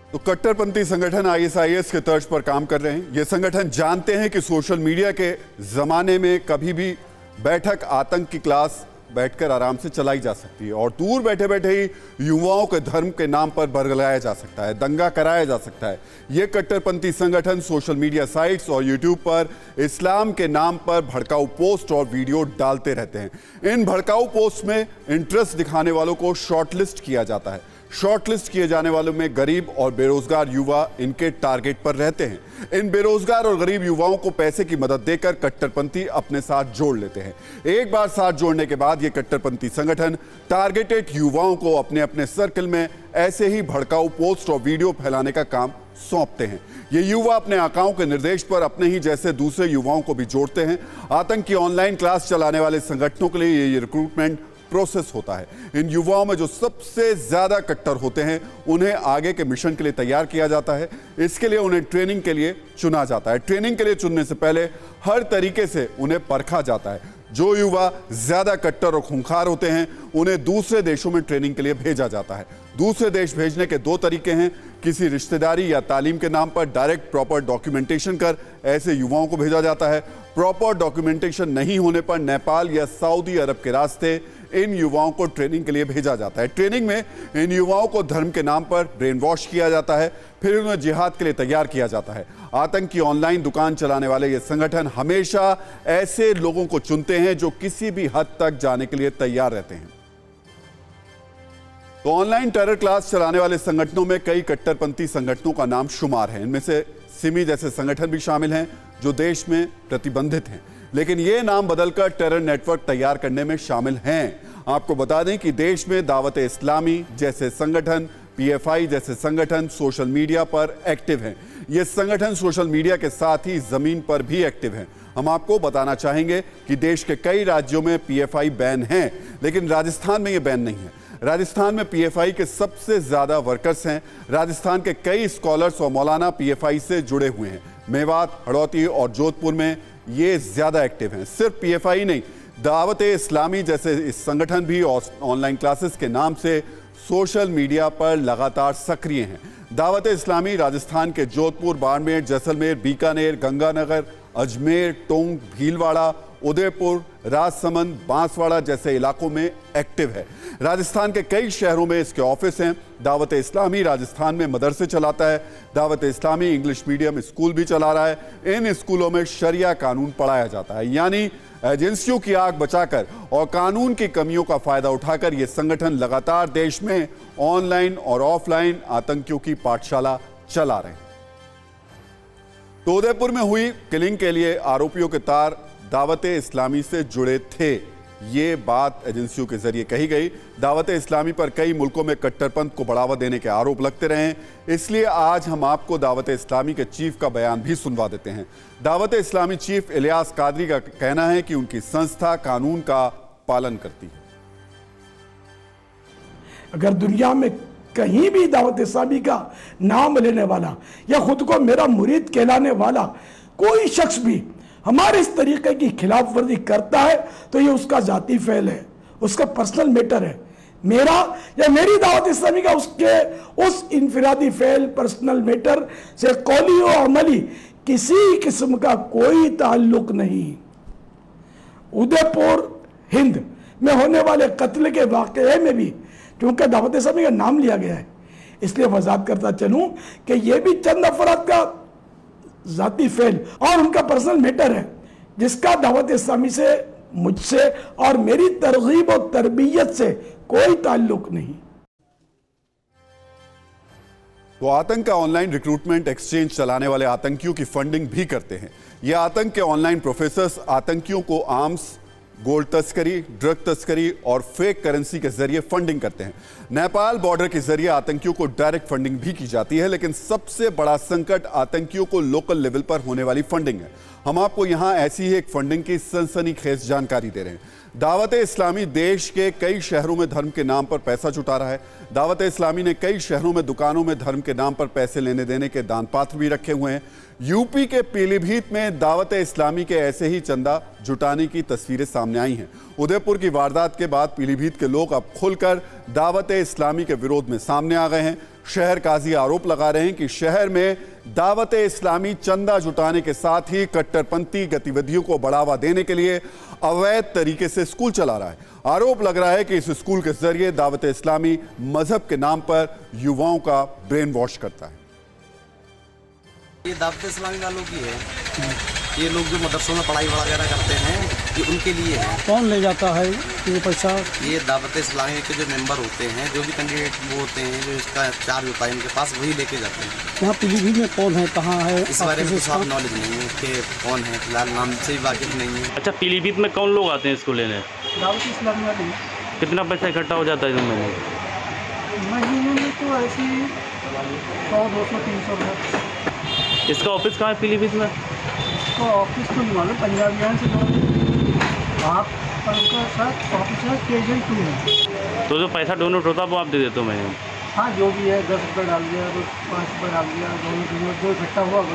तो कट्टरपंथी संगठन आईएसआईएस के तर्ज पर काम कर रहे हैं। ये संगठन जानते हैं कि सोशल मीडिया के जमाने में कभी भी बैठक आतंक की क्लास बैठकर आराम से चलाई जा सकती है और दूर बैठे बैठे ही युवाओं के धर्म के नाम पर बरगलाया जा सकता है, दंगा कराया जा सकता है। ये कट्टरपंथी संगठन सोशल मीडिया साइट्स और यूट्यूब पर इस्लाम के नाम पर भड़काऊ पोस्ट और वीडियो डालते रहते हैं। इन भड़काऊ पोस्ट में इंटरेस्ट दिखाने वालों को शॉर्टलिस्ट किया जाता है। शॉर्टलिस्ट किए जाने वालों में गरीब और बेरोजगार युवा इनके टारगेट पर रहते हैं। इन बेरोजगार और गरीब युवाओं को पैसे की मदद देकर कट्टरपंथी अपने साथ जोड़ लेते हैं। एक बार साथ जोड़ने के बाद ये कट्टरपंथी संगठन टारगेटेड युवाओं को अपने अपने सर्कल में ऐसे ही भड़काऊ पोस्ट और वीडियो फैलाने का काम सौंपते हैं। ये युवा अपने आकाओं के निर्देश पर अपने ही जैसे दूसरे युवाओं को भी जोड़ते हैं। आतंक की ऑनलाइन क्लास चलाने वाले संगठनों के लिए ये रिक्रूटमेंट प्रोसेस होता है। इन युवाओं में जो सबसे ज्यादा कट्टर होते हैं उन्हें आगे के मिशन के लिए तैयार किया जाता है। इसके लिए उन्हें ट्रेनिंग के लिए चुना जाता है। ट्रेनिंग के लिए चुनने से पहले हर तरीके से उन्हें परखा जाता है। जो युवा ज्यादा कट्टर और खूंखार होते हैं उन्हें दूसरे देशों में ट्रेनिंग के लिए भेजा जाता है। दूसरे देश भेजने के दो तरीके हैं। किसी रिश्तेदारी या तालीम के नाम पर डायरेक्ट प्रॉपर डॉक्यूमेंटेशन कर ऐसे युवाओं को भेजा जाता है। प्रॉपर डॉक्यूमेंटेशन नहीं होने पर नेपाल या सऊदी अरब के रास्ते इन युवाओं को ट्रेनिंग के लिए भेजा जाता है। ट्रेनिंग में इन युवाओं को धर्म के नाम पर ब्रेन वॉश किया जाता है, फिर उन्हें जिहाद के लिए तैयार किया जाता है। आतंक की ऑनलाइन दुकान चलाने वाले ये संगठन हमेशा ऐसे लोगों को चुनते हैं जो किसी भी हद तक जाने के लिए तैयार रहते हैं। तो ऑनलाइन टेरर क्लास चलाने वाले संगठनों में कई कट्टरपंथी संगठनों का नाम शुमार है। इनमें से सिमी जैसे संगठन भी शामिल हैं जो देश में प्रतिबंधित हैं, लेकिन ये नाम बदलकर टेरर नेटवर्क तैयार करने में शामिल हैं। आपको बता दें कि देश में दावत इस्लामी जैसे संगठन, पीएफआई जैसे संगठन सोशल मीडिया पर एक्टिव हैं। ये संगठन सोशल मीडिया के साथ ही जमीन पर भी एक्टिव हैं। हम आपको बताना चाहेंगे कि देश के कई राज्यों में पीएफआई बैन है, लेकिन राजस्थान में ये बैन नहीं है। राजस्थान में पीएफआई के सबसे ज्यादा वर्कर्स हैं। राजस्थान के कई स्कॉलर्स और मौलाना पीएफआई से जुड़े हुए हैं। मेवात, हड़ौती और जोधपुर में ये ज्यादा एक्टिव हैं। सिर्फ पीएफआई नहीं, दावत इस्लामी जैसे इस संगठन भी ऑनलाइन क्लासेस के नाम से सोशल मीडिया पर लगातार सक्रिय हैं। दावत इस्लामी राजस्थान के जोधपुर, बाड़मेर, जैसलमेर, बीकानेर, गंगानगर, अजमेर, टोंक, भीलवाड़ा, उदयपुर, राजसमंद, बांसवाड़ा जैसे इलाकों में एक्टिव है। राजस्थान के कई शहरों में इसके ऑफिस हैं। दावत इस्लामी राजस्थान में मदरसे चलाता है। Dawat Islami English medium school भी चला रहा है। इन स्कूलों में शरिया कानून पढ़ाया जाता है, यानी एजेंसियों की आग बचाकर और कानून की कमियों का फायदा उठाकर यह संगठन लगातार देश में ऑनलाइन और ऑफलाइन आतंकियों की पाठशाला चला रहे हैं। तो उदयपुर में हुई किलिंग के लिए आरोपियों के तार दावत इस्लामी से जुड़े थे, ये बात एजेंसियों के जरिए कही गई। दावत इस्लामी पर कई मुल्कों में कट्टरपंथ को बढ़ावा देने के आरोप लगते रहे, इसलिए आज हम आपको दावत इस्लामी के चीफ का बयान भी सुनवा देते हैं। दावत इस्लामी चीफ इलियास कादरी का कहना है कि उनकी संस्था कानून का पालन करती है। अगर दुनिया में कहीं भी दावत इस्लामी का नाम लेने वाला या खुद को मेरा मुरीद कहलाने वाला कोई शख्स भी हमारे इस तरीके की खिलाफ वर्जी करता है तो ये उसका जाती फेल है, उसका पर्सनल मैटर है। मेरा या मेरी दावत इस्लामी का उसके उस इनफिरादी फेल, पर्सनल मैटर से कौली और अमली किसी किस्म का कोई ताल्लुक नहीं। उदयपुर हिंद में होने वाले कत्ल के वाकये में भी क्योंकि दावत इस्लामी का नाम लिया गया है, इसलिए वजाहत करता चलूं कि यह भी चंद अफराद का जाती फेल और उनका पर्सनल मैटर है, जिसका दावत इस्लामी से, मुझसे और मेरी तरगीब और तरबियत से कोई ताल्लुक नहीं। तो आतंक का ऑनलाइन रिक्रूटमेंट एक्सचेंज चलाने वाले आतंकियों की फंडिंग भी करते हैं। ये आतंक के ऑनलाइन प्रोफेसर्स आतंकियों को आर्म्स, गोल्ड तस्करी, ड्रग तस्करी और फेक करेंसी के जरिए फंडिंग करते हैं। नेपाल बॉर्डर के जरिए आतंकियों को डायरेक्ट फंडिंग भी की जाती है, लेकिन सबसे बड़ा संकट आतंकियों को लोकल लेवल पर होने वाली फंडिंग है। हम आपको यहां ऐसी ही एक फंडिंग की सनसनीखेज जानकारी दे रहे हैं। दावत इस्लामी देश के कई शहरों में धर्म के नाम पर पैसा जुटा रहा है। दावत इस्लामी ने कई शहरों में दुकानों में धर्म के नाम पर पैसे लेने देने के दान पात्र भी रखे हुए हैं। यूपी के पीलीभीत में दावत इस्लामी के ऐसे ही चंदा जुटाने की तस्वीरें सामने आई हैं। उदयपुर की वारदात के बाद पीलीभीत के लोग अब खुलकर दावत इस्लामी के विरोध में सामने आ गए हैं। शहर काजी आरोप लगा रहे हैं कि शहर में दावते इस्लामी चंदा जुटाने के साथ ही कट्टरपंथी गतिविधियों को बढ़ावा देने के लिए अवैध तरीके से स्कूल चला रहा है। आरोप लग रहा है कि इस स्कूल के जरिए दावते इस्लामी मजहब के नाम पर युवाओं का ब्रेन वॉश करता है। ये दावते इस्लामी वालों की है। ये लोग जो मदरसों में पढ़ाई वगैरह करते हैं ये उनके लिए है। कौन ले जाता है ये पैसा? ये दावते इस्लामी के जो मेंबर होते हैं, जो भी कैंडिडेट वो होते हैं, जो इसका चार्ज होता है इनके पास, वही लेके जाते हैं। यहाँ पीलीभीत में कौन है, कहाँ है, इस बारे में कुछ नॉलेज नहीं है कि कौन है, फिलहाल नाम से ही वाकिफ नहीं है। अच्छा, पीलीभीत में कौन लोग आते हैं इसको लेने? दावत इस्लामी वाले। कितना पैसा इकट्ठा हो जाता है महीने में? तो ऐसे 100, 200, 300 रुपये। इसका ऑफिस कहाँ है पीलीभीत में? तो ऑफिस तो नहीं मालूम, पंजाबियान से आप उनका साथ ऑफिस है KJ2 में। तो जो पैसा डोनेट होता है वो आप दे देते हो महीने में? हाँ, जो भी है 10 रुपये डाल दिया, तो 5 रुपये डाल दिया, दोनों जो इकट्ठा हुआ वो